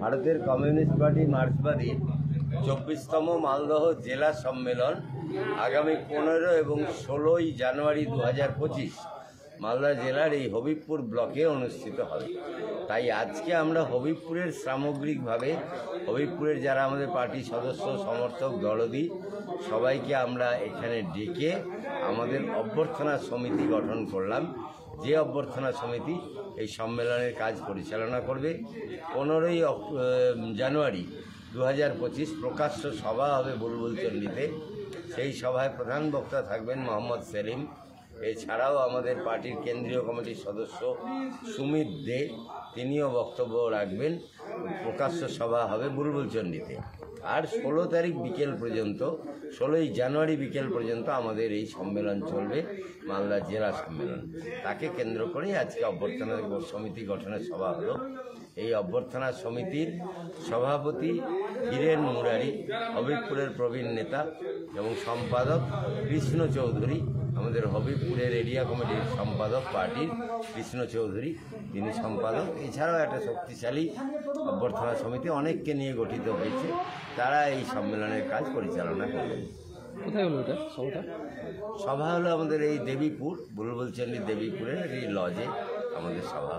ভারতের communist party মার্ক্সবাদী 24তম Malda জেলা সম্মেলন আগামী 15 এবং 16ই জানুয়ারি 2025 মালদা জেলার এই হবিবপুর ব্লকে অনুষ্ঠিত হবে। তাই আজকে আমরা হবিবপুরের সামগ্রিকভাবে হবিবপুরের যারা আমাদের পার্টির সদস্য সমর্থক দলদি সবাইকে আমরা এখানে ডেকে আমাদের অভ্যর্থনা সমিতি গঠন করলাম, যে অভ্যর্থনা সমিতি এই সম্মেলনের কাজ পরিচালনা করবে। 15ই জানুয়ারি 2025 প্রকাশ্য সভা হবে বুলবুল চণ্ডীতে। সেই সভায় প্রধান বক্তা থাকবেন মোহাম্মদ সেলিম। এছাড়াও আমাদের পার্টির কেন্দ্রীয় কমিটির সদস্য সুমিত দে, তিনিও বক্তব্য রাখবেন। প্রকাশ্য সভা হবে বুলবুল চণ্ডীতে। আর 16 তারিখ বিকেল পর্যন্ত, 16ই জানুয়ারি বিকেল পর্যন্ত আমাদের এই সম্মেলন চলবে, মালদা জেলা সম্মেলন। তাকে কেন্দ্র করে আজকে অভ্যর্থনা সমিতি গঠনের সভা হলো। এই অভ্যর্থনা সমিতির সভাপতি হীরেন মুরারি, হবিবপুরের প্রবীণ নেতা, এবং সম্পাদক কৃষ্ণ চৌধুরী, আমাদের হবিবপুরের এরিয়া কমিটির সম্পাদক পার্টির কৃষ্ণ চৌধুরী, তিনি সম্পাদক। এছাড়াও একটা শক্তিশালী অভ্যর্থনা সমিতি অনেককে নিয়ে গঠিত হয়েছে, তারা এই সম্মেলনের কাজ পরিচালনা করবেন। কোথায় হলো এটা সভাটা? সভা হলো আমাদের এই দেবীপুর, বুলবুল চণ্ডী দেবীপুরের এই লজে আমাদের সভা।